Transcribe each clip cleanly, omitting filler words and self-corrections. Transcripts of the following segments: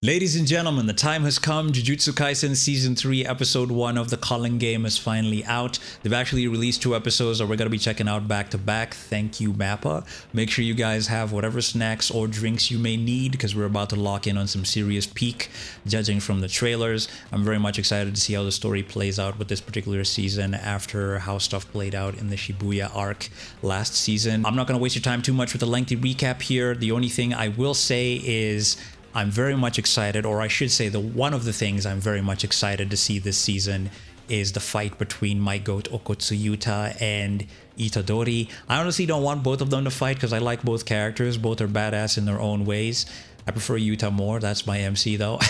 Ladies and gentlemen, the time has come. Jujutsu Kaisen Season 3, Episode 1 of the Calling Game is finally out. They've actually released 2 episodes that we're going to be checking out back to back. Thank you, Mappa. Make sure you guys have whatever snacks or drinks you may need because we're about to lock in on some serious peak, judging from the trailers. I'm very much excited to see how the story plays out with this particular season after how stuff played out in the Shibuya arc last season. I'm not going to waste your time too much with a lengthy recap here. The only thing I will say is I'm very much excited, or I should say one of the things I'm very much excited to see this season is the fight between my goat Okotsuyuta and Itadori. I honestly don't want both of them to fight because I like both characters. Both are badass in their own ways. I prefer Yuta more. That's my MC though.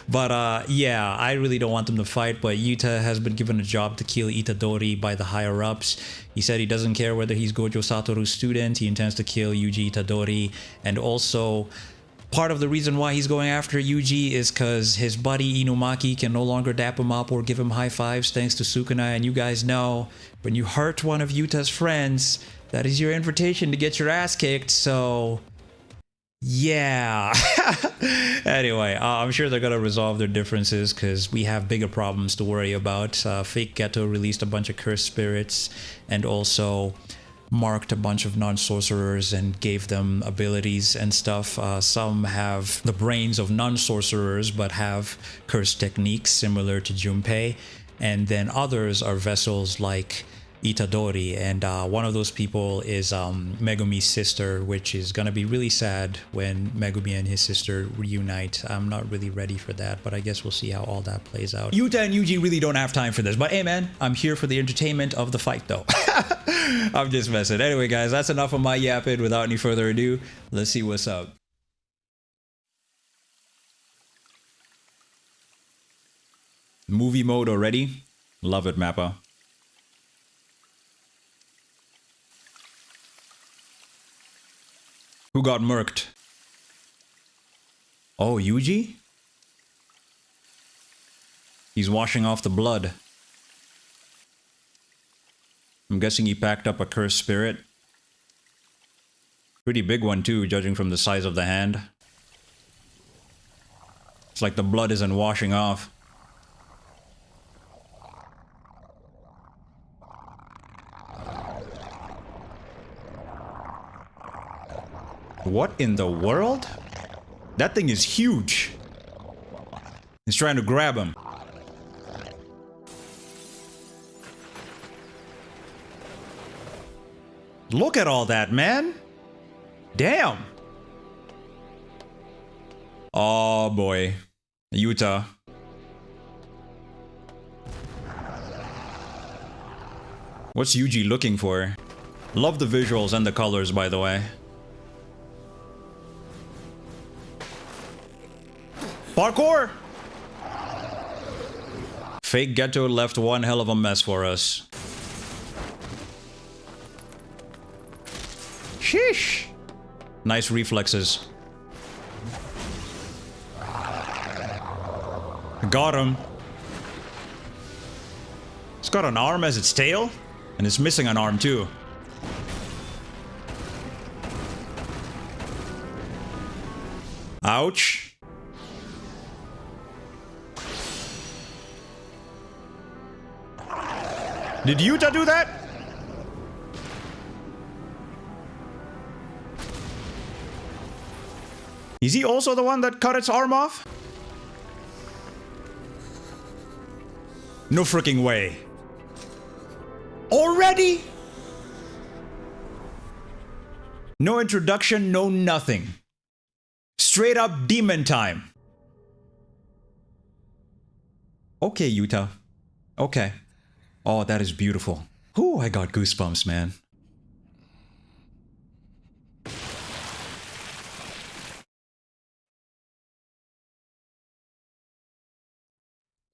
But yeah, I really don't want them to fight. But Yuta has been given a job to kill Itadori by the higher ups. He said he doesn't care whether he's Gojo Satoru's student. He intends to kill Yuji Itadori. And also, part of the reason why he's going after Yuji is because his buddy Inumaki can no longer dap him up or give him high fives thanks to Sukuna. And you guys know, when you hurt one of Yuta's friends, that is your invitation to get your ass kicked. So yeah. Anyway, I'm sure they're gonna resolve their differences because we have bigger problems to worry about. Fake Ghetto released a bunch of cursed spirits and also marked a bunch of non-sorcerers and gave them abilities and stuff. Some have the brains of non-sorcerers but have cursed techniques similar to Junpei, and then others are vessels like Itadori, and one of those people is Megumi's sister, which is gonna be really sad when Megumi and his sister reunite. I'm not really ready for that, but I guess we'll see how all that plays out. Yuta and Yuji really don't have time for this, but hey man, I'm here for the entertainment of the fight though. I'm just messing. Anyway guys, that's enough of my yapping. Without any further ado, let's see what's up. Movie mode already? Love it, Mappa. Who got murked? Oh, Yuji? He's washing off the blood. I'm guessing he packed up a cursed spirit. Pretty big one too, judging from the size of the hand. It's like the blood isn't washing off. What in the world? That thing is huge. He's trying to grab him. Look at all that, man. Damn. Oh boy. Yuta. What's Yuji looking for? Love the visuals and the colors, by the way. Parkour! Fake Ghetto left one hell of a mess for us. Sheesh! Nice reflexes. Got him. It's got an arm as its tail, and it's missing an arm too. Ouch. Did Yuta do that? Is he also the one that cut its arm off? No freaking way. Already? No introduction, no nothing. Straight up demon time. Okay, Yuta. Okay. Oh, that is beautiful. Ooh, I got goosebumps, man.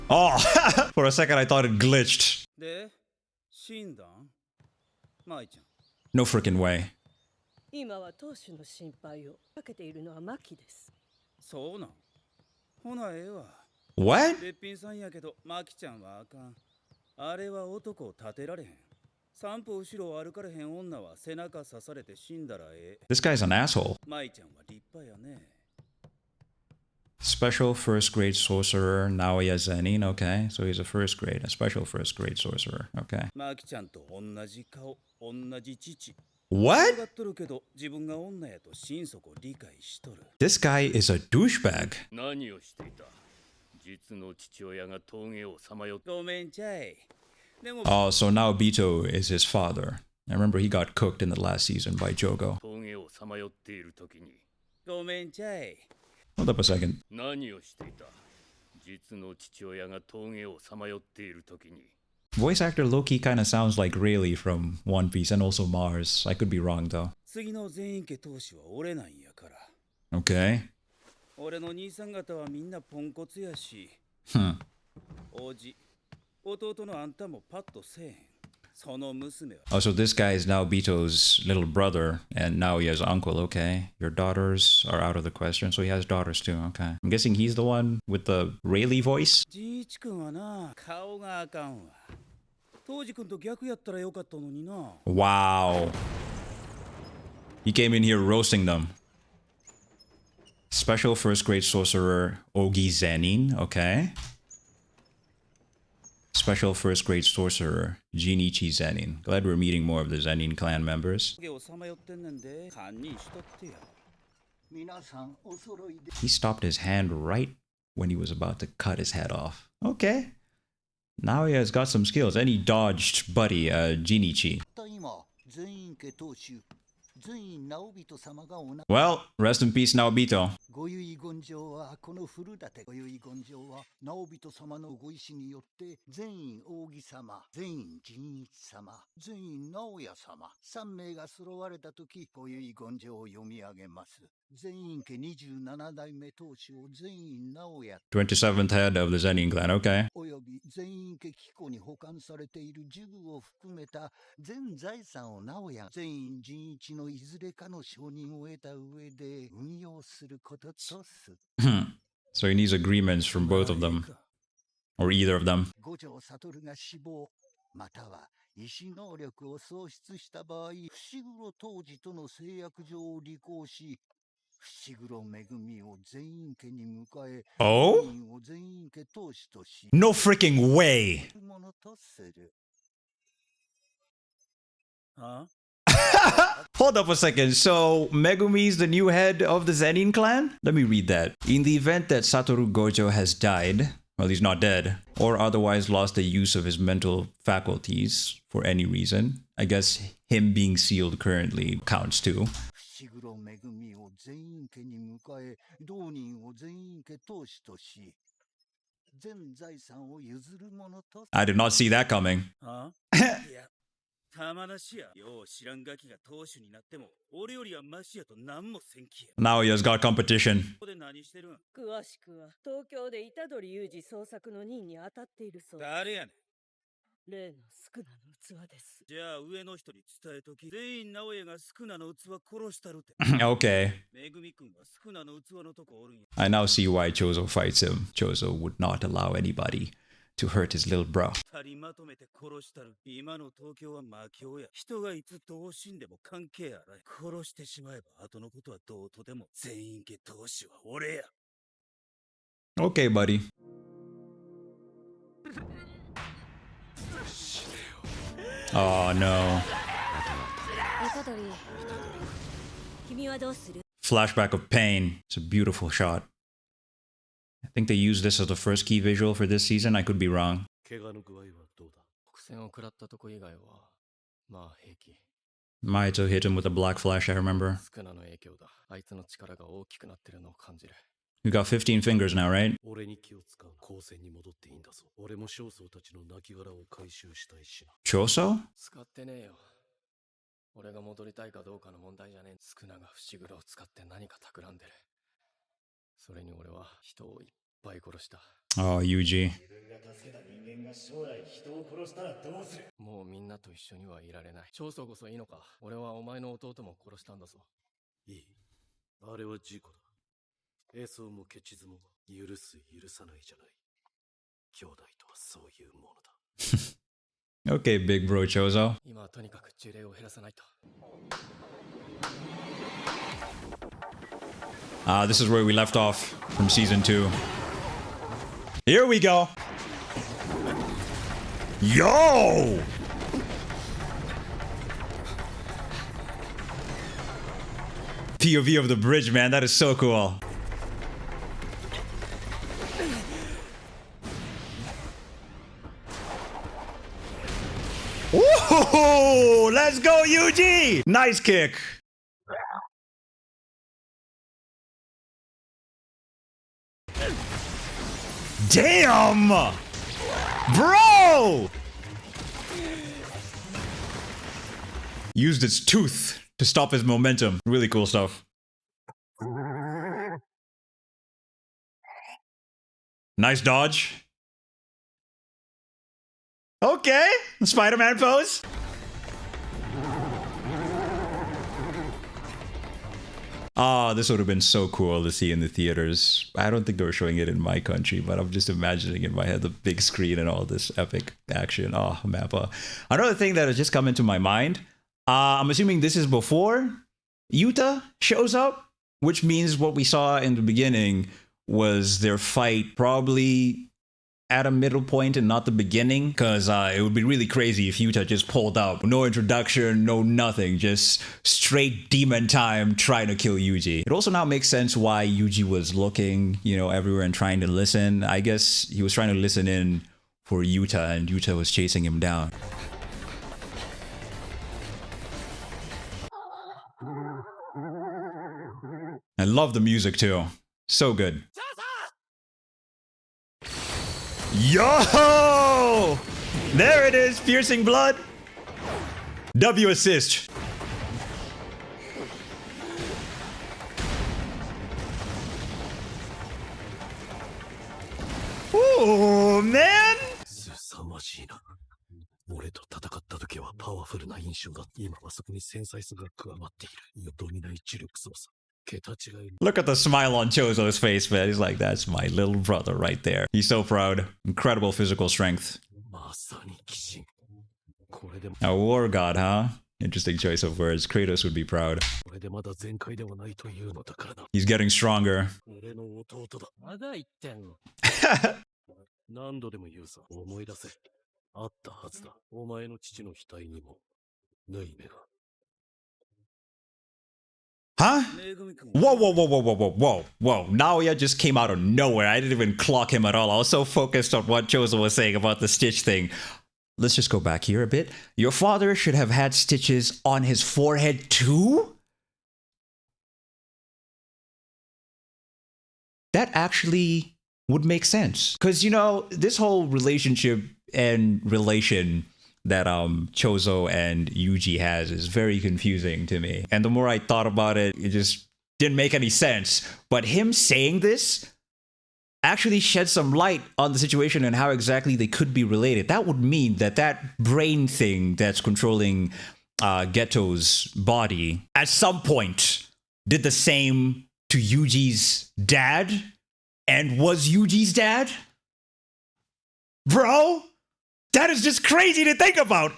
Oh, for a second I thought it glitched. No freaking way. What? あれは男を立てられへん。三歩後ろを歩かれへん女は背中刺されて死んだらええ。This guy's an asshole. 舞ちゃんは立派やね。Special first grade sorcerer, Naoya Zenin. Okay, so he's a first grade, a special first grade sorcerer. Okay. マキちゃんと同じ顔、同じ父。 What? がっとるけど自分が女やと心底理解しとる。 This guy is a douchebag. 何をしていた。実の父親が峠をさまよっごめんちゃい。でも Oh, so now Bito is his father. I remember he got cooked in the last season by Jogo. 峠をさまよっている時にごめんちゃい。 Hold up a second. 何をしていた。実の父親が峠をさまよっている時に Voice actor Loki kind of sounds like Rayleigh from One Piece and also Mars. I could be wrong though. 次の全員家当主は俺なんやから。 Okay. 俺の兄さん方はみんなポンコツやし。 おじ、弟のあんたもパッとせえへん。その娘は Oh, so this guy is now Bito's little brother, and now he has uncle. Okay. Your daughters are out of the question, so he has daughters too. Okay. I'm guessing he's the one with the Rayleigh voice? じいちくんはな、顔があかんわ。当時くんと逆やったらよかったのにな。 Wow. He came in here roasting them. Special first grade sorcerer Ogi Zenin. Okay. Special first grade sorcerer Jinichi Zenin. Glad we're meeting more of the Zenin clan members. 影をさまよってんねんで、堪忍しとってや。 He stopped his hand right when he was about to cut his head off. Okay. Now he has got some skills. And he dodged Buddy, Jinichi. Well, rest in peace, Naobito. ご遺言状はこの古立ご遺言状は直人様のご意志によって全員扇様、全員仁一様、全員直也様3名が揃われた時ご遺言状を読み上げます。全員家27代目当主を全員直也 27th head of the Zenin clan, okay. および全員家機構に保管されている呪具を含めた全財産を直也全員仁一のいずれかの承認を得た上で運用することとす。 So he needs agreements from both of them. Or either of them. 五条悟が死亡または意志能力を喪失した場合伏黒当時との誓約状を履行し伏黒恵を全員家に迎え Oh? 全員を全員家当主とし No freaking way! ものとする。 は Hold up a second. So, Megumi's the new head of the Zenin clan? Let me read that. In the event that Satoru Gojo has died, well, he's not dead, or otherwise lost the use of his mental faculties for any reason, I guess him being sealed currently counts too. 伏黒恵を全員家に迎え同人を全員家当主とし全財産を譲るものと I did not see that coming. いや、たまなしや。よう知らんガキが当主になっても、俺よりはマシやと何もせんきや。 Now he has got competition. ここで何してるん？詳しくは東京で虎杖裕二捜索の任に当たっているそうです。誰やねん。例のスクナの器です。じゃあ上の人に伝えとき。全員直江がスクナの器殺したるって。 Okay. めぐみくんがスクナの器のとこおるんや。 I now see why Chozo fights him. Chozo would not allow anybody to hurt his little bro. 二人まとめて殺したる。今の東京は魔境や。人がいつどう死んでも関係あらい。殺してしまえば後のことはどうとでも。全員家当主は俺や。 Okay, buddy. Oh no. 虎杖、君はどうする？ Flashback of pain. It's a beautiful shot. I think they used this as the first key visual for this season. I could be wrong. 怪我の具合はどうだ。苦戦を食らったとこ以外はまあ平気。 Maito hit him with a black flash, I remember. スクナの影響だ。あいつの力が大きくなってるのを感じる。 You got 15 fingers now, right? 俺に気を使う光線に戻っていいんだぞ。俺も少曹たちの亡骸を回収したいしな。 Choso? 使ってねえよ。俺が戻りたいかどうかの問題じゃねえ。スクナが伏黒を使って何か企んでる。それに俺は人をいっぱい殺した。 Oh, Yuji. もうみんなと一緒にはいられない。長宗こそいいのか。俺はお前の弟も殺したんだぞ。いい。あれは事故だ。エソもケチズも許す許さないじゃない。兄弟とはそういうものだ。 Okay, big bro Chozo. 今はとにかく呪霊を減らさないと。This is where we left off from season 2. Here we go. Yo! POV of the bridge, man. That is so cool. Woohoo! Let's go, Yuji! Nice kick. Damn! Bro! Used its tooth to stop his momentum. Really cool stuff. Nice dodge. Okay, Spider-Man pose. Ah, this would have been so cool to see in the theaters. I don't think they were showing it in my country, but I'm just imagining in my head the big screen and all this epic action. Oh, Mappa. Another thing that has just come into my mind. I'm assuming this is before Yuta shows up, which means what we saw in the beginning was their fight probably at a middle point and not the beginning, because it would be really crazy if Yuta just pulled up. No introduction, no nothing, just straight demon time trying to kill Yuji. It also now makes sense why Yuji was looking, you know, everywhere and trying to listen. I guess he was trying to listen in for Yuta, and Yuta was chasing him down. I love the music too. So good. Yo! There it is, piercing blood. W assist. Oh, man! 凄まじいな。俺と戦った時はパワフルな印象だ。今はそこに繊細さが加わっている。よどみない知力操作。 Look at the smile on Chozo's face, man. He's like, that's my little brother right there. He's so proud. Incredible physical strength. A war god, huh? Interesting choice of words. Kratos would be proud. He's getting stronger. 何度でも言うさ、思い出せ。あったはずだ。お前の父の額にも、縫い目が。 Huh? Whoa, whoa, whoa, whoa, whoa, whoa, whoa, whoa. Naoya just came out of nowhere. I didn't even clock him at all. I was so focused on what Chozo was saying about the Stitch thing. Let's just go back here a bit. Your father should have had stitches on his forehead too? That actually would make sense. Because, you know, this whole relationship and relation that Chozo and Yuji has is very confusing to me. And the more I thought about it, it just didn't make any sense. But him saying this actually shed some light on the situation and how exactly they could be related. That would mean that that brain thing that's controlling Geto's body at some point did the same to Yuji's dad and was Yuji's dad? Bro? That is just crazy to think about.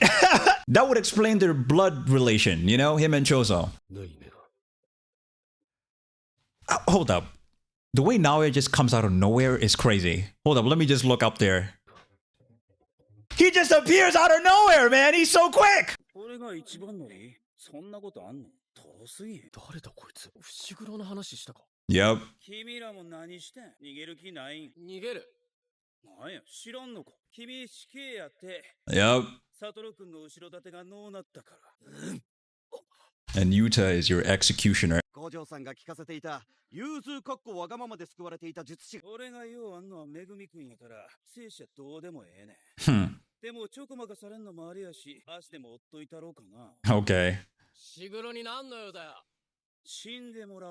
That would explain their blood relation, you know, him and Chozo. Hold up. The way Naoya just comes out of nowhere is crazy. Hold up, let me just look up there. He just appears out of nowhere, man. He's so quick. Yep. Yep. And Yuta is your executioner. Okay.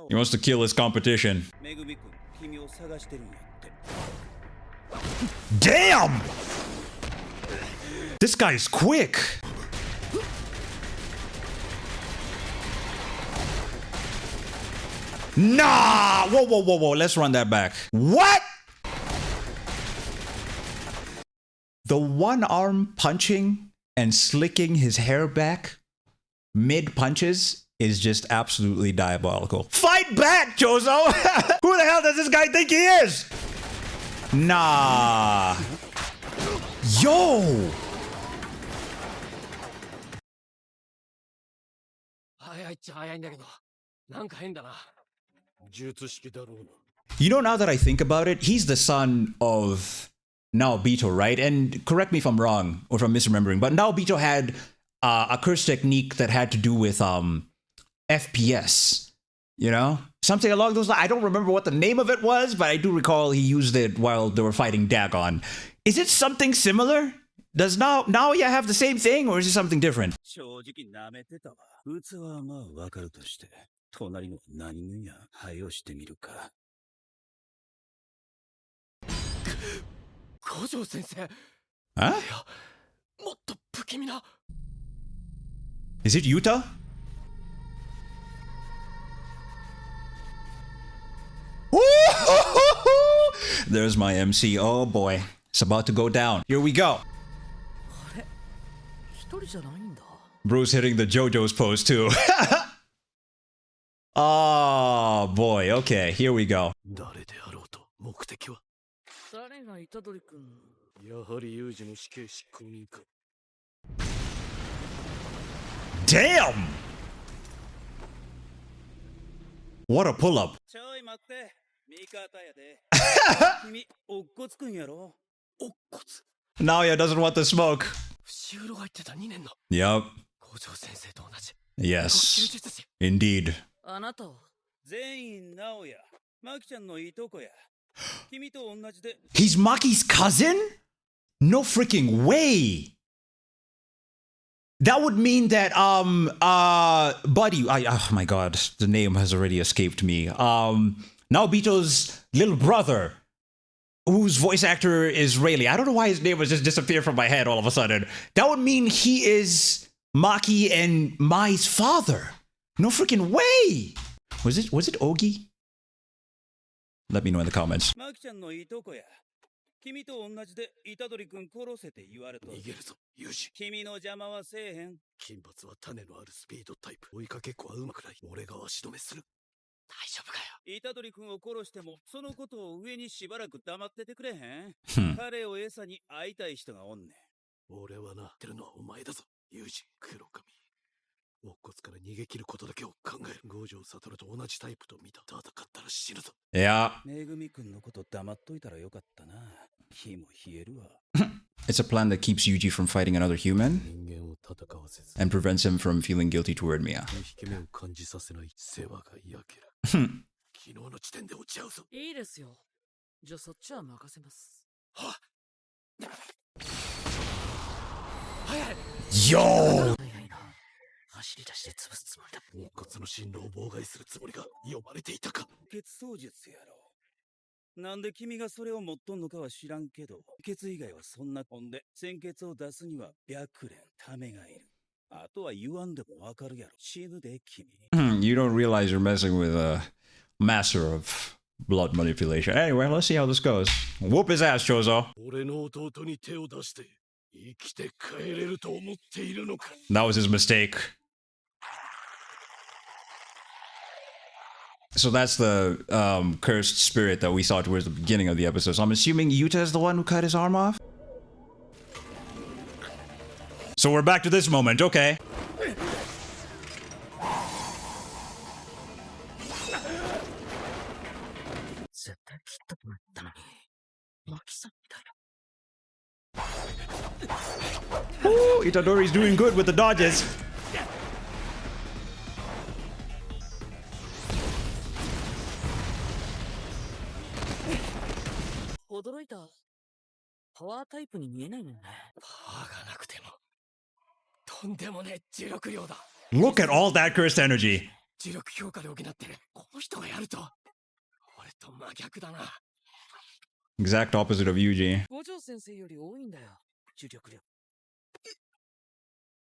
He wants to kill his competition. Damn! This guy's quick. Nah! Whoa, whoa, whoa, whoa. Let's run that back. What? The one arm punching and slicking his hair back mid punches is just absolutely diabolical. Fight back, Chozo! Who the hell does this guy think he is? Nah. Yo! 早いっちゃ早いんだけど、なんか変だな。術式だろうな。You know, now that I think about it, he's the son of Naobito, right? And correct me if I'm wrong or if I'm misremembering, but Naobito had a curse technique that had to do with FPS, you know? Something along those lines. I don't remember what the name of it was, but I do recall he used it while they were fighting Dagon. Is it something similar? Does Naoya have the same thing, or is it something different? 正直舐めてたわ。器はまあわかるとして、隣の何分や配をしてみるか。五条先生。 Huh? いや、もっと不気味な。 Is it Yuta? There's my MC. Oh boy. It's about to go down. Here we go. あれ、一人じゃないんだ。 Bruce hitting the JoJo's pose too. Oh boy. Okay, here we go. 誰であろうと目的は誰が虎杖君。やはり有事の死刑執行人か。 Damn! What a pull-up. ちょい待って、味方やで。君、おっこつくんやろ。おっこつ。 Naoya doesn't want the smoke. 伏黒が言ってた2年の Yep. 五条先生と同じ。 Yes. 特級術師。 Indeed. あなたは全員直哉、マキちゃんのいとこや。君と同じで。 He's Maki's cousin? No freaking way. That would mean that Buddy, oh my god, the name has already escaped me. Naobito's little brother, whose voice actor is Rayleigh. I don't know why his name was just disappeared from my head all of a sudden. That would mean he is Maki and Mai's father. No freaking way. Was it Ogi? Let me know in the comments. マキちゃんのいとこや。君と同じで虎杖君殺せて言われと。逃げるぞ、有事。君の邪魔はせえへん。金髪は種のあるスピードタイプ。追いかけっこはうまくない。俺が足止めする。大丈夫かよ。虎杖君を殺しても、そのことを上にしばらく黙っててくれへん。彼を餌に会いたい人がおんねん。俺はな、ってるのはお前だぞ、有事。黒髪。乙骨から逃げ切ることだけを考える。五条悟と同じタイプと見た。戦ったら死ぬぞ。Yeah. めぐみ君のこと黙っといたらよかったな。火も冷えるわ。It's a plan that keeps Yuji from fighting another human 人間を戦わせず、 and prevents him from feeling guilty toward Mia. 引け目を感じさせない世話が焼ける。昨日の時点で落ち合うぞ。いいですよ。じゃあそっちは任せます。はっ。早い。 Yo! 早いな。走り出して潰すつもりだ。乙骨の進路を妨害するつもりが読まれていたか。血相術やろ。なんで君がそれを持っとんのかは知らんけど、血以外はそんなほんで、鮮血を出すには白蓮、ためがいる。あとは言わんでもわかるやろ。死ぬで、君。You don't realize you're messing with a master of blood manipulation. Anyway, let's see how this goes. Whoop his ass, Chozo. 俺の弟に手を出して生きて帰れると思っているのか。 That was his mistake. So that's the cursed spirit that we saw towards the beginning of the episode. So I'm assuming Yuta is the one who cut his arm off? So we're back to this moment, okay. 絶対切ったと思ったのに。マキさんみたいな。 Ooh, Itadori's doing good with the dodges. 驚いた。パワータイプに見えないもんね。パワーがなくても。とんでもねえ磁力量だ。 Look at all that cursed energy. 磁力強化で補ってる。この人がやると。俺と真逆だな。 Exact opposite of Yuji. 五条先生より多いんだよ。磁力量。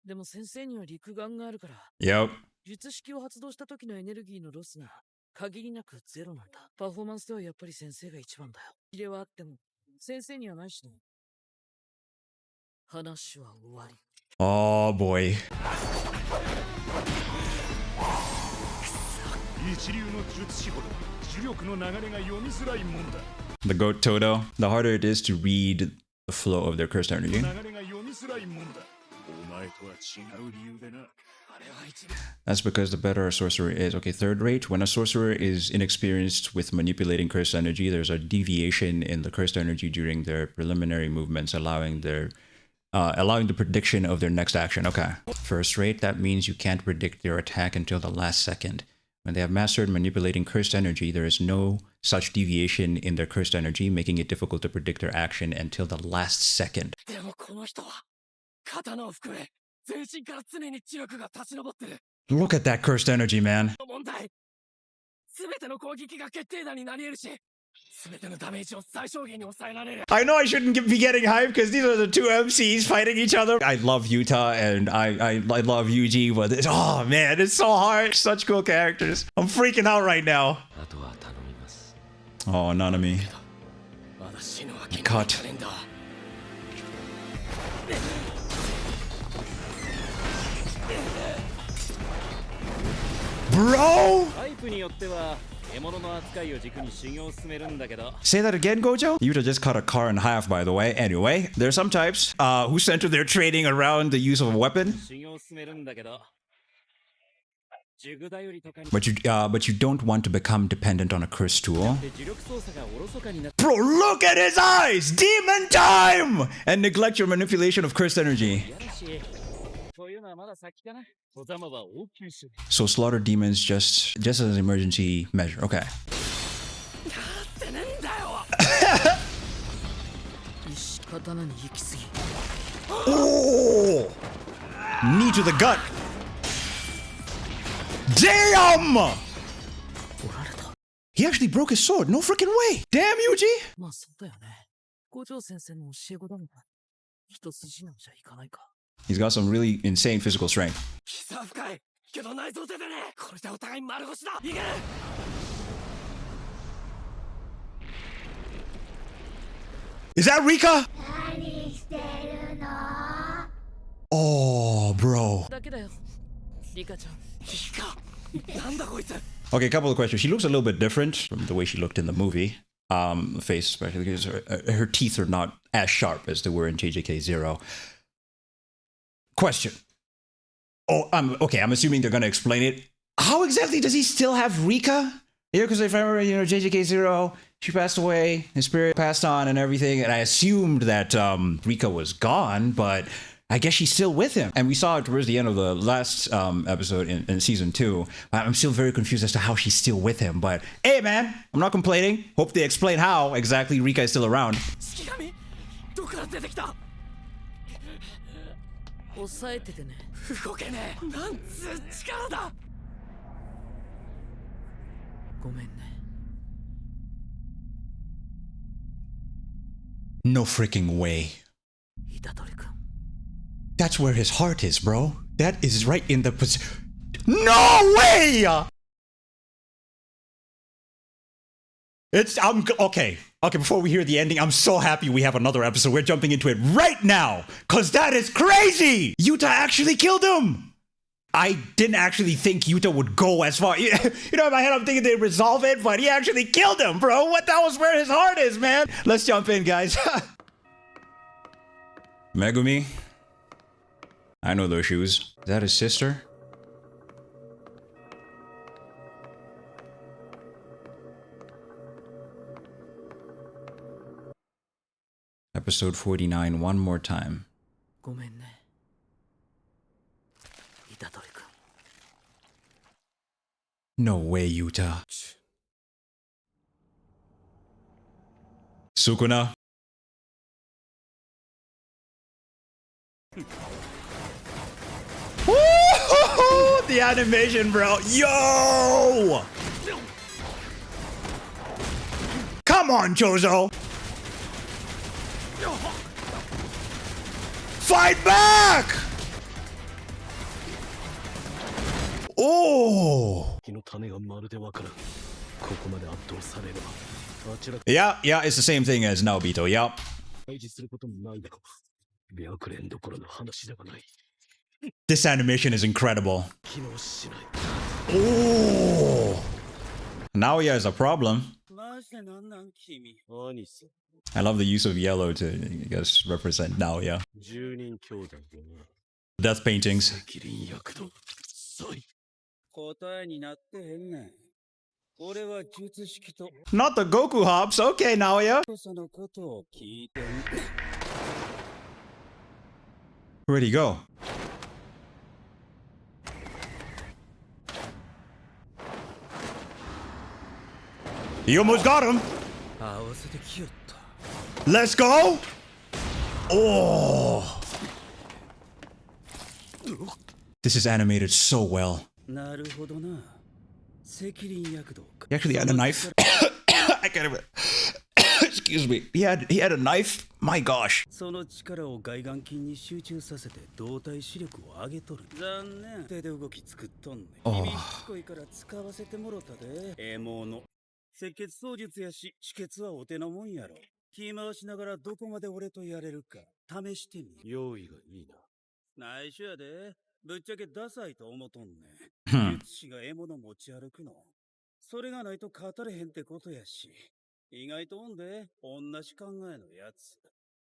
でも先生には陸眼があるから。 Yep. 術式を発動した時のエネルギーのロスが限りなくゼロなんだ。パフォーマンスではやっぱり先生が一番だよ。入れはあっても先生にはないしね。話は終わり。 Oh boy. The goat Toto. The harder it is to read the flow of their cursed energy. That's because the better a sorcerer is. Okay, third rate. When a sorcerer is inexperienced with manipulating cursed energy, there's a deviation in the cursed energy during their preliminary movements, allowing the prediction of their next action. Okay. First rate, that means you can't predict their attack until the last second. When they have mastered manipulating cursed energy, there is no such deviation in their cursed energy, making it difficult to predict their action until the last second. Look at that cursed energy, man. I know I shouldn't be getting hyped because these are the two MCs fighting each other. I love Yuta and I love Yuji, but oh man, it's so hard. Such cool characters. I'm freaking out right now. Oh, Nanami. Cut. Bro! Say that again, Gojo? Yuta just cut a car in half, by the way. Anyway, there's some types who center their training around the use of a weapon. But you don't want to become dependent on a cursed tool. Bro, look at his eyes! Demon time! And neglect your manipulation of cursed energy. So slaughter demons just as an emergency measure. Okay. Oh! Knee to the gut. Damn! He actually broke his sword. No freaking way. Damn, Yuji. He's got some really insane physical strength. Is that Rika? Oh, bro. Okay, a couple of questions. She looks a little bit different from the way she looked in the movie. Face, especially because her teeth are not as sharp as they were in JJK0. Question. Oh, I'm assuming they're going to explain it. How exactly does he still have Rika? Yeah, because if I remember, JJK0, she passed away, his spirit passed on and everything, and I assumed that Rika was gone, but I guess she's still with him. And we saw it towards the end of the last episode in season 2. I'm still very confused as to how she's still with him, but hey, man, I'm not complaining. Hope they explain how exactly Rika is still around. No freaking way. That's where his heart is, bro. That is right in the position. No way! Okay, before we hear the ending, I'm so happy we have another episode. We're jumping into it right now, because that is crazy! Yuta actually killed him! I didn't actually think Yuta would go as far. You know, in my head, I'm thinking they'd resolve it, but he actually killed him, bro. What? That was where his heart is, man. Let's jump in, guys. Megumi. I know those shoes. Is that his sister? Episode 49, one more time. No way, Yuta. Sukuna. Woo! The animation, bro. Yo! Come on, Chozo. Fight back! Oh! Yeah, it's the same thing as Naobito, yeah. This animation is incredible. Oh! Naoya is a problem. マジでなんなん君。兄さん、 I love the use of yellow to, I guess, represent Naoya. 10人兄弟でな。 Death paintings. 責任躍動。さい。答えになってへんねん。俺は術式と Not the Goku hops. Okay, Naoya. そのことを聞いてん。 Where'd he go? You almost got him. 合わせてきよった。 Let's go. Oh. This is animated so well. なるほどな。責任躍動か。 He actually had a knife. I can't even. Excuse me. He had a knife. My gosh. その力を外眼筋に集中させて動体視力を上げとる。残念。手で動き作っとんねん。君しつこいから使わせてもろたで。獲物。赤血操術やし、止血はお手のもんやろ。気回しながらどこまで俺とやれるか試してみ。用意がいいな。内緒やで。ぶっちゃけダサいと思とんねん。 Hmm. 術師が獲物持ち歩くの。それがないと語れへんってことやし。意外とおんで、同じ考えのやつ。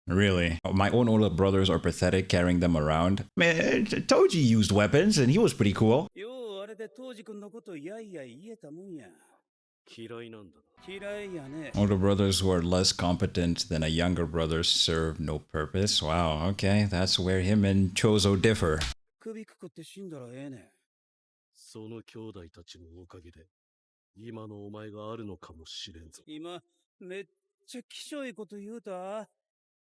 Really? My own older brothers are pathetic carrying them around. Man, Toji used weapons and he was pretty cool. ようあれで当時君のことやいやい言えたもんや。嫌いなんだな。嫌いやね。 Older brothers who are less competent than a younger brother serve no purpose. Wow, okay, that's where him and Chozo differ. 首くくって死んだらええねん。その兄弟たちのおかげで、今のお前があるのかもしれんぞ。今、めっちゃきしょいこと言うた。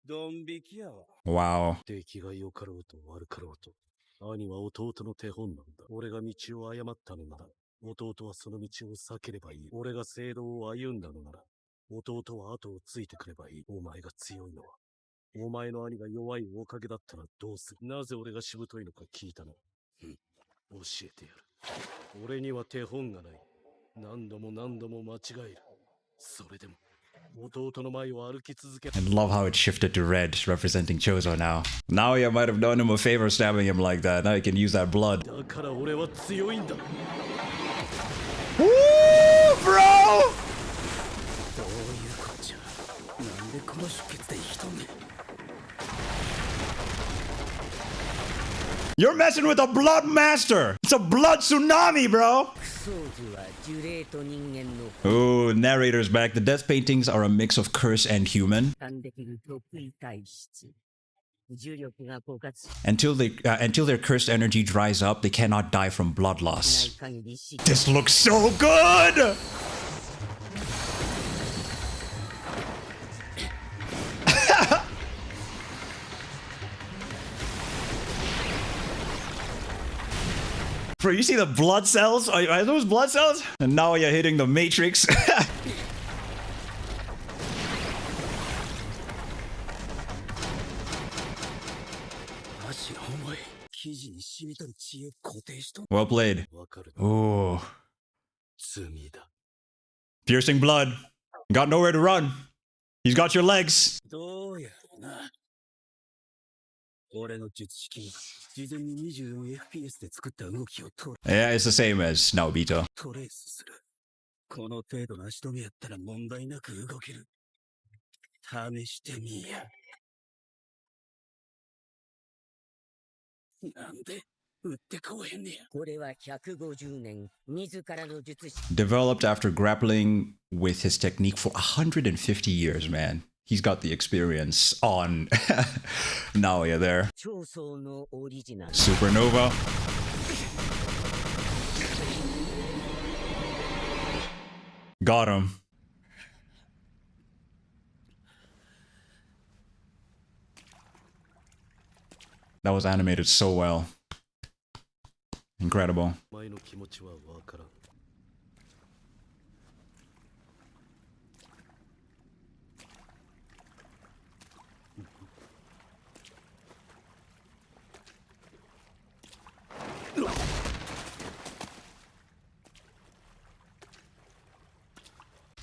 ドン引きやわ。 Wow. 出来が良かろうと悪かろうと、兄は弟の手本なんだ。俺が道を誤ったのなら、弟はその道を避ければいい。俺が正道を歩んだのなら、弟は後をついてくればいい。お前が強いのは、お前の兄が弱いおかげだったらどうする？なぜ俺がしぶといのか聞いたな。教えてやる。俺には手本がない。何度も何度も間違える。それでも、弟の前を歩き続け I love how it shifted to red, representing Chozo now. Naoya might have done him a favor stabbing him like that. Now he can use that blood. だから俺は強いんだ。 Woo, bro! どういうこっちゃ。なんでこの出血で生きとんねん。 You're messing with a blood master! It's a blood tsunami, bro! クソーズは呪霊と人間の Ooh, narrator's back. The death paintings are a mix of curse and human. 感できる特異体質。重力が枯渇し Until their cursed energy dries up, they cannot die from blood ない loss. 限り死 This looks so good! Bro, you see the blood cells? Are those blood cells? And now you're hitting the matrix. 足が重い。生地に染みとる血を固定しとん。 Well played. わかる。 Ooh. 罪だ。 Piercing blood. Got nowhere to run. He's got your legs. どうやろうな。俺の術式は事前に 24fps で作った動きをYeah, it's the same as Naobito. トレースする。この程度の足止めやったら問題なく動ける。試してみや。なんで撃ってこうへんねや。これは150年自らの術式 Developed after grappling with his technique for 150 years, man. He's got the experience on Naoya there. 長宗のオリジナル Supernova. Got him. That was animated so well. Incredible. お前の気持ちはわからん。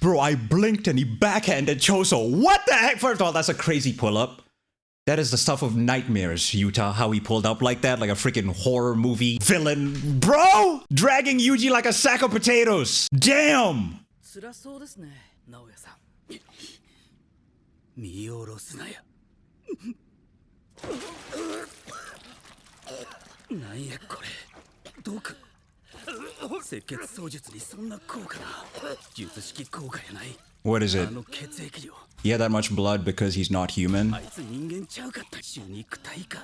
Bro, I blinked and he backhanded Choso. What the heck? First of all, that's a crazy pull-up. That is the stuff of nightmares, Utah. How he pulled up like that, like a freaking horror movie villain. Bro! Dragging Yuji like a sack of potatoes. Damn! 辛そうですね、直哉さん。見下ろすなや。なんやこれ、毒。赤血操術にそんな効果だ。術式効果やない。 What is it? あの血液量。 He had that much blood because he's not human. あいつ人間ちゃうかった。中肉体か。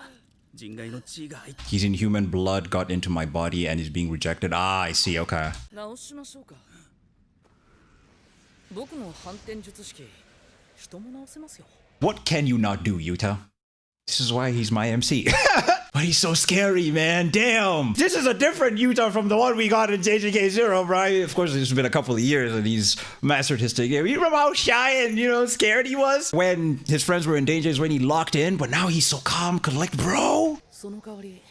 人外の血が入って。 He's inhuman blood got into my body and is being rejected. Ah, I see. Okay. 直しましょうか。僕の反転術式、人も直せますよ。 What can you not do, Yuta? This is why he's my MC. But he's so scary, man. Damn. This is a different Yuta from the one we got in JJK Zero, right? Of course, it's been a couple of years and he's mastered his thing. You remember how shy and, scared he was? When his friends were in danger is when he locked in, but now he's so calm, collect, bro. その代わり、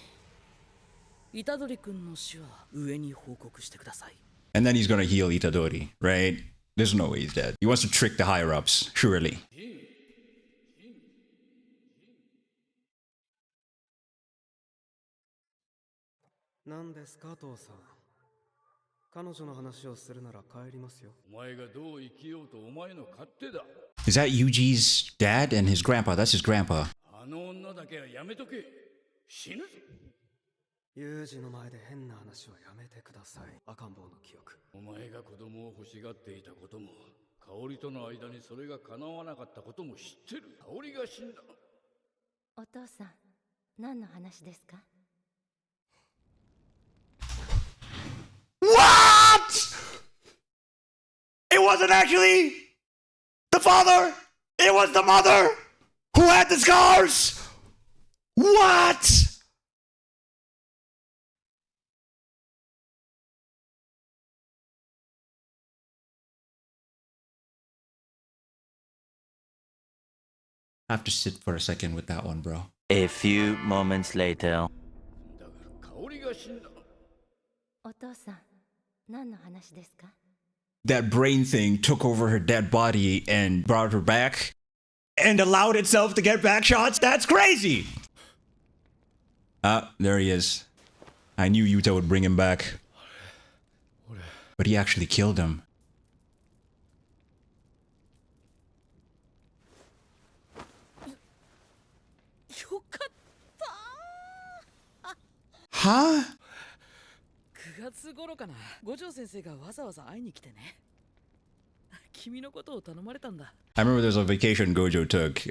虎杖君の死は上に報告してください。 And then he's gonna heal Itadori, right? There's no way he's dead. He wants to trick the higher-ups, surely. 何ですか父さん。彼女の話をするなら帰りますよ。お前がどう生きようとお前の勝手だ。 Is that Yuji's dad and his grandpa? That's his grandpa. あの女だけはやめとけ。死ぬぞ。ユージの前で変な話はやめてください。赤ん坊の記憶。お前が子供を欲しがっていたことも、香織との間にそれが叶わなかったことも知ってる。香織が死んだ。お父さん、何の話ですか？ What? It wasn't actually the father. It was the mother who had the scars. What? I have to sit for a second with that one, bro. A few moments later. だから香織が死んだ。お父さん、何の話ですか？ That brain thing took over her dead body and brought her back and allowed itself to get back shots? That's crazy! Ah, there he is. I knew Yuta would bring him back. But he actually killed him. Huh? 9月頃かな。五条先生がわざわざ会いに来てね。君のことを頼まれたんだ。 I remember there's a vacation Gojo took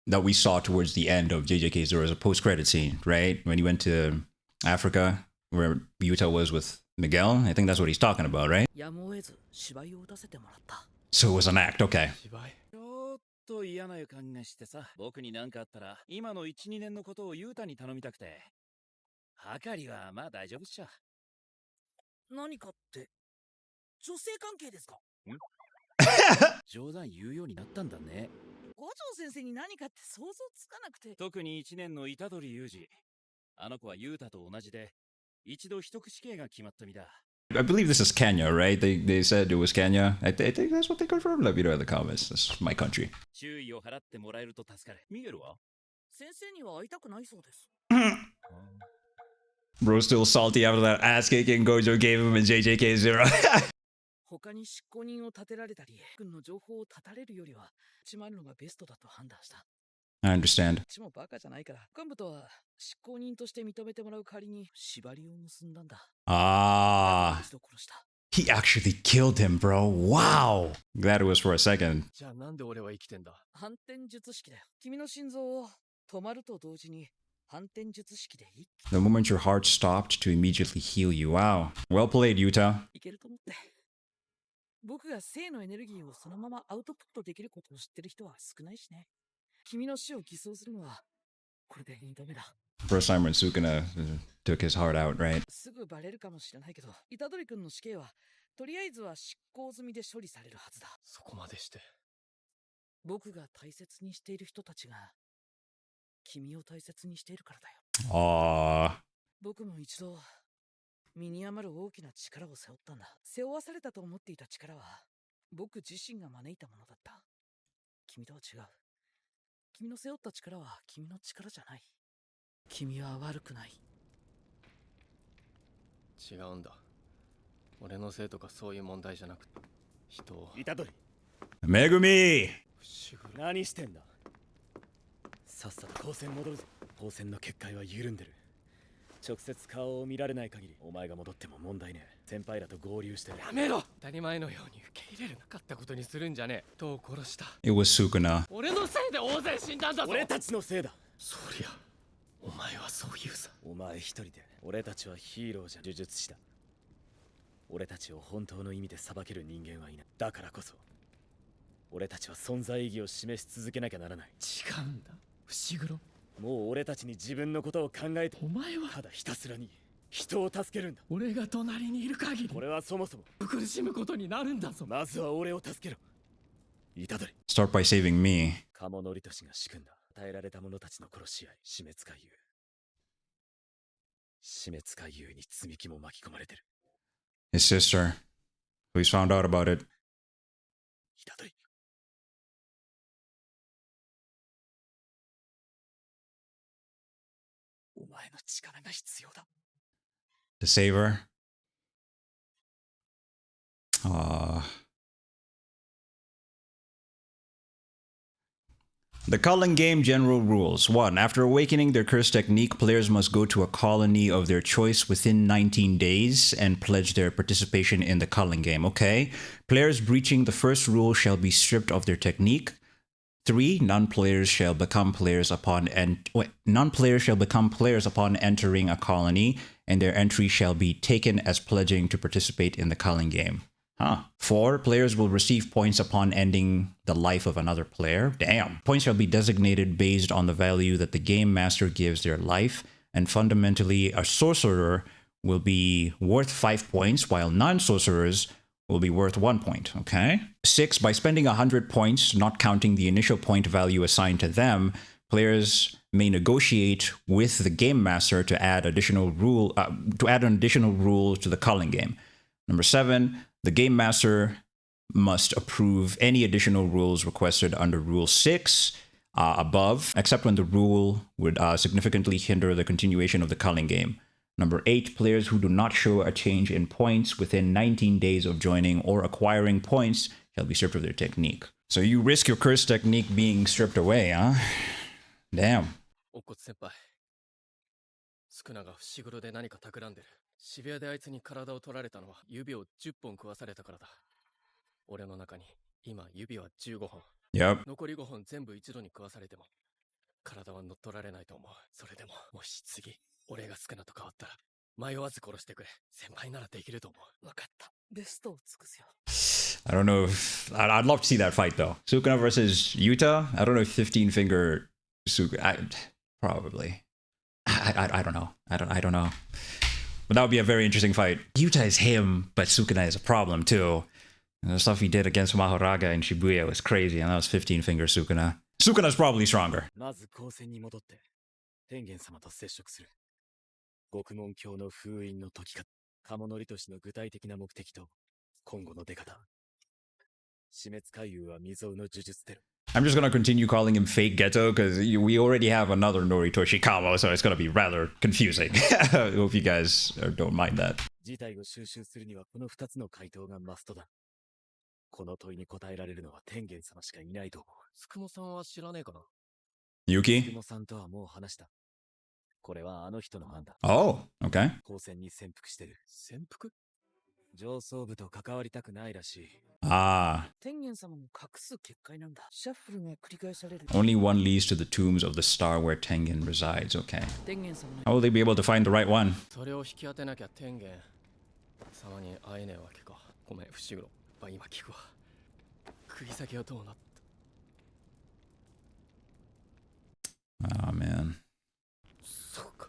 that we saw towards the end of JJK Zero as a post-credit scene, right? When he went to Africa, where Yuta was with Miguel. I think that's what he's talking about, right? やむを得ず芝居を打たせてもらった。 So it was an act, okay. ちょっと嫌な予感がしてさ。僕に何かあったら今の 1,2 年のことをユータに頼みたくて。はかりはまあ大丈夫っしょ。何かって女性関係ですか？冗談言うようになったんだね。五条先生に何かって想像つかなくて。特に1年の虎杖裕二。あの子はユータと同じで一度秘匿死刑が決まった身だ。 I believe this is Kenya, right? They said it was Kenya. I think that's what they confirmed. Let me know in the comments. This is my country. 注意を払ってもらえると助かる。ミゲルは？先生には会いたくないそうです。 Bro's still salty after that ass kicking Gojo gave him in JJK Zero. 他に執行人を立てられたり、軍の情報を絶たれるよりは、ちまるのがベストだと判断した。 I understand. ちもバカじゃないから、幹部とは執行人として認めてもらう代わりに縛りを結んだんだ。 Ah, 一度殺した。 he actually killed him, bro. Wow. Glad it was for a second. じゃあなんで俺は生きてんだ？反転術式だよ。君の心臓を止まると同時に反転術式で一気 The moment your heart stopped to immediately heal you. Wow. Well played, Yuta. にいけると思って。僕が生のエネルギーをそのままアウトプットできることを知ってる人は少ないしね。君の死を偽装するのはこれで2度目だ。 First time when Sukuna took his heart out, right? すぐバレるかもしれないけど、虎杖君の死刑はとりあえずは執行済みで処理されるはずだ。そこまでして。僕が大切にしている人たちが君を大切にしているからだよ。 Aww. 僕も一度身に余る大きな力を背負ったんだ。背負わされたと思っていた力は僕自身が招いたものだった。君とは違う。君の背負った力は君の力じゃない。君は悪くない。違うんだ。俺のせいとかそういう問題じゃなくて。人を虎杖、 Megumi! 伏黒。何してんだ。さっさと高専戻るぞ。高専の結界は緩んでる。直接顔を見られない限りお前が戻っても問題ねえ。先輩らと合流してる。やめろ。当たり前のように受け入れるなかったことにするんじゃねえ。人を殺した。 It was Sukuna. 俺のせいで大勢死んだんだぞ。俺たちのせいだ。そりゃお前はそう言うさ。お前一人で。俺たちはヒーローじゃ。呪術師だ。俺たちを本当の意味で裁ける人間はいない。だからこそ俺たちは存在意義を示し続けなきゃならない。違うんだ伏黒。もう俺たちに自分のことを考えて、お前はただひたすらに人を助けるんだ。俺が隣にいる限り俺はそもそも苦しむことになるんだぞ。まずは俺を助けろ。虎杖、 Start by saving me. 鴨則俊が仕組んだ与えられた者たちの殺し合い、死滅回遊。死滅回遊に積み木も巻き込まれてる。 His sister. Who's found out about it. 虎杖、お前の力が必要だ。 To save her. The Culling Game General Rules. 1. After awakening their curse technique, players must go to a colony of their choice within 19 days and pledge their participation in the Culling Game. Okay. Players breaching the first rule shall be stripped of their technique. 3. Non-players shall become players upon entering a colony, and their entry shall be taken as pledging to participate in the Culling Game. 4. Players will receive points upon ending the life of another player. Damn. Points shall be designated based on the value that the game master gives their life, and fundamentally, a sorcerer will be worth 5 points, while non-sorcerers will be worth 1 point. Okay. 6. By spending 100 points, not counting the initial point value assigned to them, players may negotiate with the game master to add an additional rule to the Culling Game. 7. The game master must approve any additional rules requested under Rule 6 above, except when the rule would significantly hinder the continuation of the Culling Game. 8. Players who do not show a change in points within 19 days of joining or acquiring points shall be stripped of their technique. So you risk your curse technique being stripped away, huh? Damn. お骨先輩。スクナが伏黒で何か企んでる。渋谷であいつに体を取られたのは指を10本食わされたからだ。俺の中に今指は15本。Yep. 残り5本全部一度に食わされても体は乗っ取られないと思う。それでももし次俺がスクナと変わったら迷わず殺してくれ。先輩ならできると思う。わかった。ベストを尽くすよ。I don't know if I'd love to see that fight though. Sukuna versus Yuta. I don't know if 15 finger Sukuna. Probably. I don't know. I don't know. But that would be a very interesting fight. Yuta is him, but Sukuna is a problem too. And the stuff he did against Mahoraga in Shibuya was crazy, and that was 15 finger Sukuna. Sukuna's probably stronger. まず高専に戻って天元様と接触する。獄門教の封印の解き方、鴨則俊の具体的な目的と今後の出方。死滅回遊は未曾有の呪術テロ。 I'm just gonna continue calling him Fake Ghetto because we already have another Noritoshi Kamo, so it's gonna be rather confusing. I hope you guys don't mind that. 事態を収集するにはこの2つの回答がマストだ。この問いに答えられるのは天元様しかいないと思う。つくもさんは知らねえかな。つく Yuki? もさんとはもう話した。これはあの人の案だ。 Oh, okay. 高専に潜伏してる。潜伏？上層部と関わりたくないらしい。 Ah, 天元様も隠す結界なんだ。シャッフルが繰り返される。 only one leads to the tombs of the star where Tengen resides. Okay. 天元様の How will they be able to find the right one? それを引き当てなきゃ天元様に会えねえわけか。ごめん伏黒。今聞くわ。釘先はどうなった？ Oh man. そうか。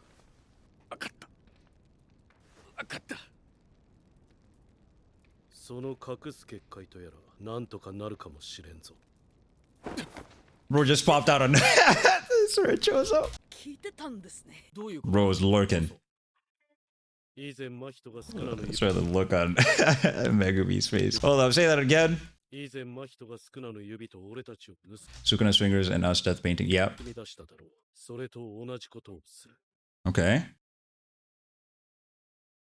わかった。わかった。その隠す結界とやらなんとかなるかもしれんぞ。 Bro just popped out on this Richoso. 聞いてたんですね。どういう Bro was lurking. 以前真人がスクナの Let's try the look on Megumi's face. Hold up, say that again. 以前真人がスクナの指と俺たちを盗 Sukuna's fingers and us death painting. Yep. み出しただろう。それと同じことをする。 Okay.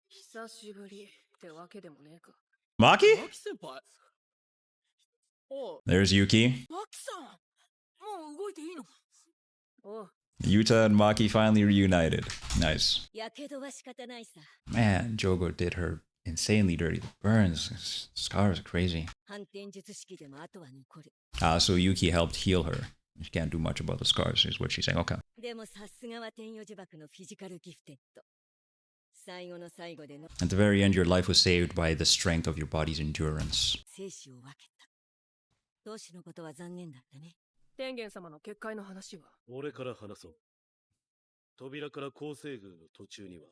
久しぶりってわけでもねえか。 Maki? マキ先輩 There's Yuki. マキさんもう動いていいの？おう、 Yuta and Maki finally reunited. Nice. やけどは仕方ないさ。 Man, Jogo did her insanely dirty. The burns, scars are crazy. 反転術式でも後は残る。 So Yuki helped heal her. She can't do much about the scars, is what she's saying. Okay. でもさすがは天与呪縛のフィジカルギフテッド。最後の最後での At the very end, your life was saved by the strength of your body's endurance. 生死を分けた。同志のことは残念だったね。天元様の結界の話は？俺から話そう。扉から構成軍の途中には、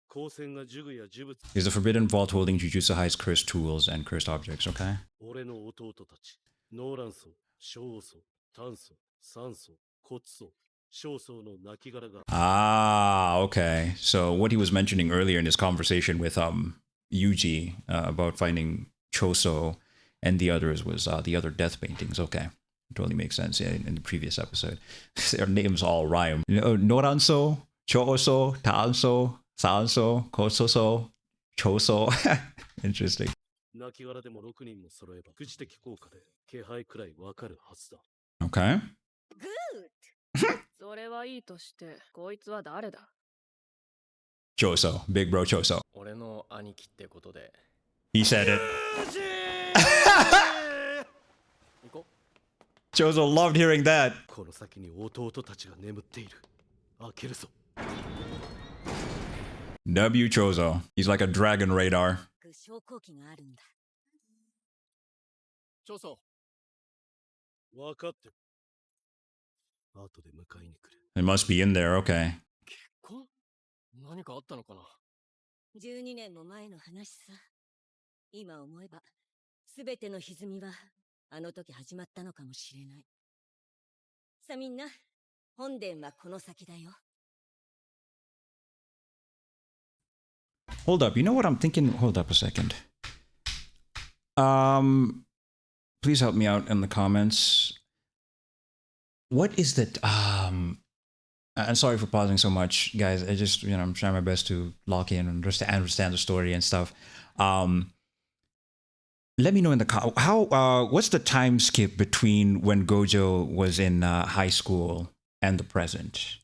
光線が呪具や呪物。 Is the forbidden vault holding Jujutsu High's cursed tools and cursed objects, okay? 俺の弟たち、ノーラン層、小層、炭素、酸素、骨層、小層の亡骸が。 Ah, okay. So what he was mentioning earlier in his conversation with Yuji about finding Choso and the others was the other death paintings. Okay. Totally makes sense, yeah, in the previous episode. Their names all rhyme. Noranso, Chooso, Taanso, Sanso, Kososo, Choso. Interesting. 亡骸でも6人も揃えば、口的効果で気配くらいわかるはずだ。 Okay. グー。それはいいとして、こいつは誰だ？ Choso, big bro Choso. 俺の兄貴ってことで。 He said it. 行こう。 Choso loved hearing that. この先に弟たちが眠っている。開けるぞ。 W Choso. He's like a dragon radar. 昇降機があるんだ。長宗。わかってる。後で迎えに来る。 It must be in there, okay. 結婚？何かあったのかな？12年も前の話さ。今思えば、すべての歪みは、あの時始まったのかもしれない。さあみんな、本殿はこの先だよ。 Hold up, you know what I'm thinking? Hold up a second. Please help me out in the comments. What is the I'm sorry for pausing so much, guys. I just, I'm trying my best to lock in and understand the story and stuff. Let me know in the what's the time skip between when Gojo was in high school and the present?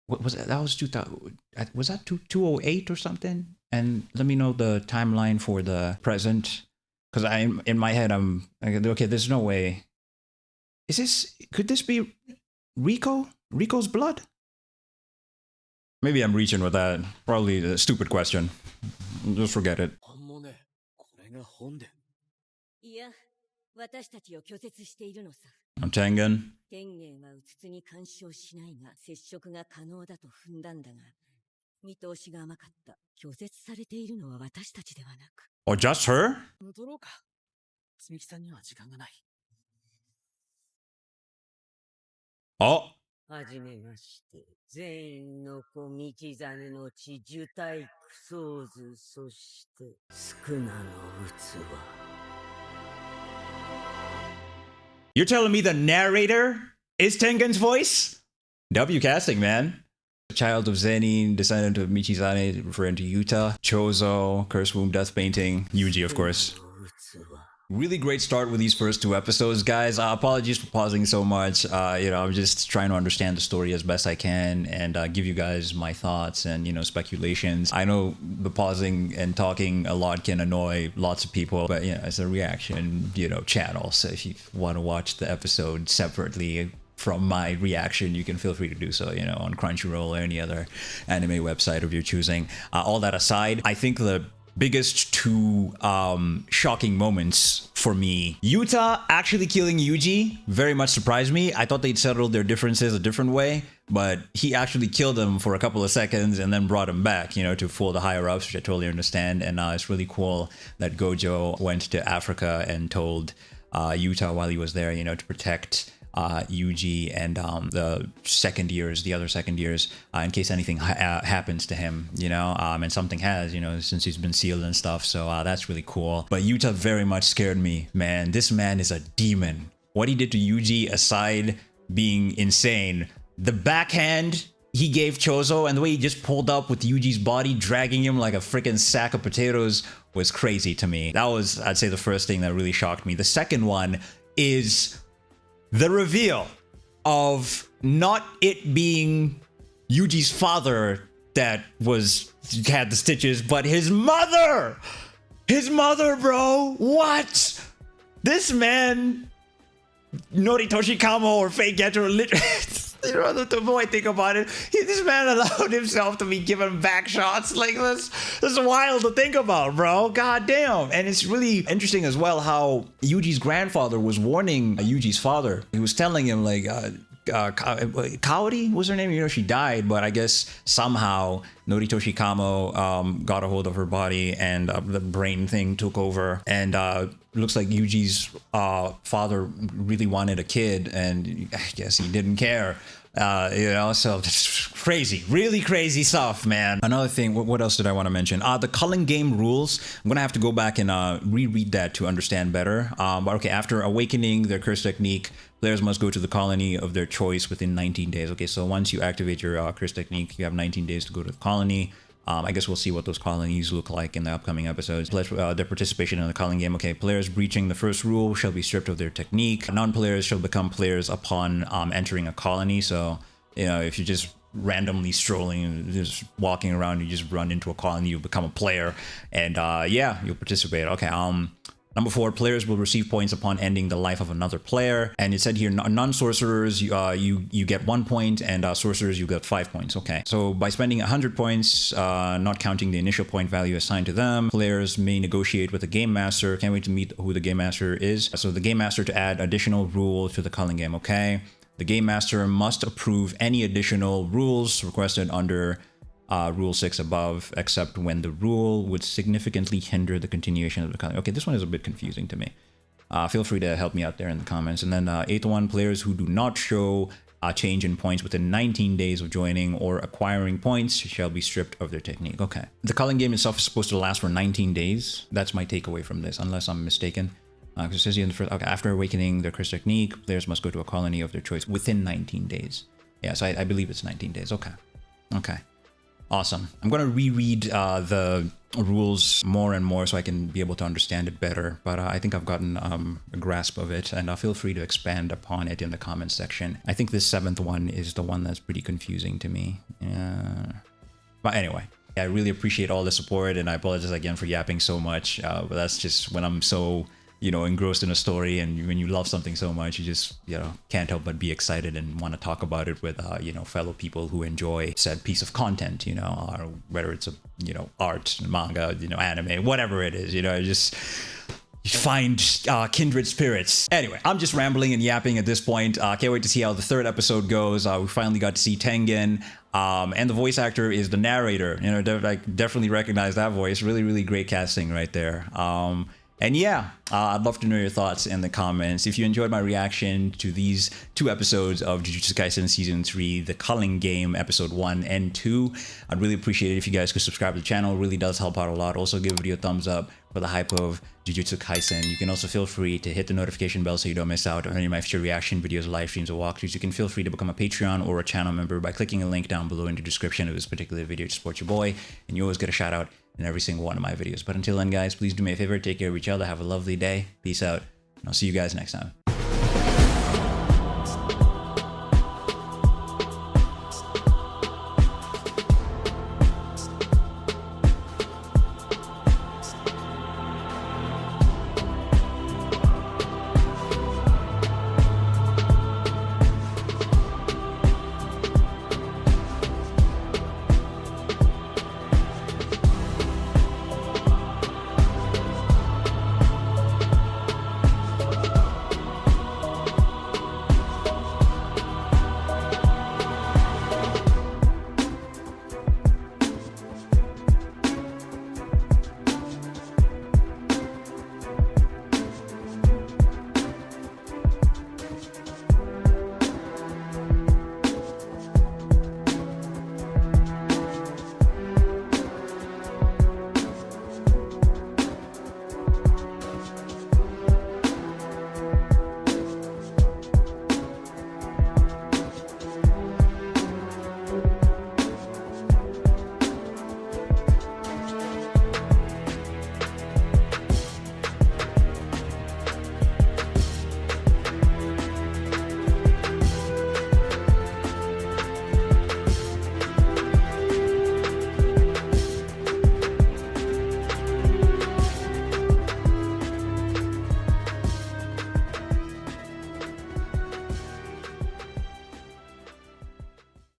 What was that? That was 2000. Was that 208 or something? And let me know the timeline for the present, because I'm in my head. I'm okay. There's no way. Could this be Rico? Rico's blood? Maybe I'm reaching with that. Probably a stupid question. Just forget it. これが本殿。いや、私たちを拒絶しているのさ。Tengen. 天元はうつつに干渉しないが、接触が可能だと踏んだんだが、見通しが甘かった。拒絶されているのは私たちではなく。Or just her? 戻ろうか。積木さんには時間がない。Oh. はじめまして、全員の子道真の血受体クソーズ、そして宿儺の器。 You're telling me the narrator is Tengen's voice? W casting, man. Child of Zenin, descendant of Michizane, referring to Yuta. Chozo, Curse Womb, Death Painting. Yuji, of course. Really great start with these first two episodes, guys. Apologies for pausing so much. I'm just trying to understand the story as best I can and give you guys my thoughts and, speculations. I know the pausing and talking a lot can annoy lots of people, but, it's a reaction, channel. So if you want to watch the episode separately from my reaction, you can feel free to do so, on Crunchyroll or any other anime website of your choosing. All that aside, I think the biggest two shocking moments for me, Yuta actually killing Yuji very much surprised me. I thought they'd settled their differences a different way, but he actually killed him for a couple of seconds and then brought him back, to fool the higher ups, which I totally understand. And it's really cool that Gojo went to Africa and told Yuta while he was there, to protect Yuji and the other second years, in case anything happens to him, and something has, since he's been sealed and stuff. So that's really cool. But Yuta very much scared me, man. This man is a demon. What he did to Yuji, aside being insane, the backhand he gave Chozo and the way he just pulled up with Yuji's body, dragging him like a freaking sack of potatoes, was crazy to me. That was, I'd say, the first thing that really shocked me. The second one is the reveal of not it being Yuji's father that had the stitches, but his mother. His mother, bro. What? This man, Noritoshi Kamo or Fake Getter, literally. You know, the more I think about it, this man allowed himself to be given back shots like this. This is wild to think about, bro. God damn. And it's really interesting as well how Yuji's grandfather was warning Yuji's father. He was telling him, like, Kaori was her name. You know, she died, but I guess somehow Noritoshi Kamo got a hold of her body, and the brain thing took over. And looks like Yuji's father really wanted a kid, and I guess he didn't care. You know, so it's crazy, really crazy stuff, man. Another thing, what else did I want to mention? The culling game rules. I'm gonna have to go back and reread that to understand better. But okay, after awakening their curse technique, players must go to the colony of their choice within 19 days. Okay, so once you activate your curse technique, you have 19 days to go to the colony. I guess we'll see what those colonies look like in the upcoming episodes. Their participation in the calling game. Okay, players breaching the first rule shall be stripped of their technique. Non-players shall become players upon entering a colony. So, you know, if you're just randomly strolling, just walking around, you just run into a colony, you become a player, and yeah, you'll participate. Okay, Number 4, players will receive points upon ending the life of another player. And it said here, non-sorcerers, you get 1 point, and sorcerers, you get 5 points. Okay, so by spending 100 points, not counting the initial point value assigned to them, players may negotiate with the game master. Can't wait to meet who the game master is. So the game master to add additional rule to the culling game. Okay, the game master must approve any additional rules requested under Rule 6 above, except when the rule would significantly hinder the continuation of the culling. Okay, this one is a bit confusing to me. Feel free to help me out there in the comments. And then 8th one, players who do not show a change in points within 19 days of joining or acquiring points shall be stripped of their technique. Okay. The culling game itself is supposed to last for 19 days. That's my takeaway from this, unless I'm mistaken. Because it says here in the first, okay, after awakening their curse technique, players must go to a colony of their choice within 19 days. Yeah, so I believe it's 19 days. Okay. Okay. Awesome. I'm going to reread the rules more and more so I can be able to understand it better. But I think I've gotten a grasp of it, and feel free to expand upon it in the comments section. I think this 7th one is the one that's pretty confusing to me. But anyway, I really appreciate all the support, and I apologize again for yapping so much. But that's just when I'm so, you know, engrossed in a story, and when you love something so much, you just, you know, can't help but be excited and want to talk about it with, you know, fellow people who enjoy said piece of content, you know, or whether it's a, you know, art, manga, you know, anime, whatever it is, you know, just find kindred spirits. Anyway, I'm just rambling and yapping at this point. Can't wait to see how the 3rd episode goes. We finally got to see Tengen, and the voice actor is the narrator. You know, like definitely recognize that voice. Really, really great casting right there. And yeah, I'd love to know your thoughts in the comments. If you enjoyed my reaction to these 2 episodes of Jujutsu Kaisen Season 3, The Culling Game, Episode 1 and 2, I'd really appreciate it if you guys could subscribe to the channel. It really does help out a lot. Also, give the video a thumbs up for the hype of Jujutsu Kaisen. You can also feel free to hit the notification bell so you don't miss out on any of my future reaction videos, live streams, or walkthroughs. You can feel free to become a Patreon or a channel member by clicking a link down below in the description of this particular video to support your boy, and you always get a shout out in every single one of my videos. But until then, guys, please do me a favor, take care of each other, have a lovely day, peace out, and I'll see you guys next time.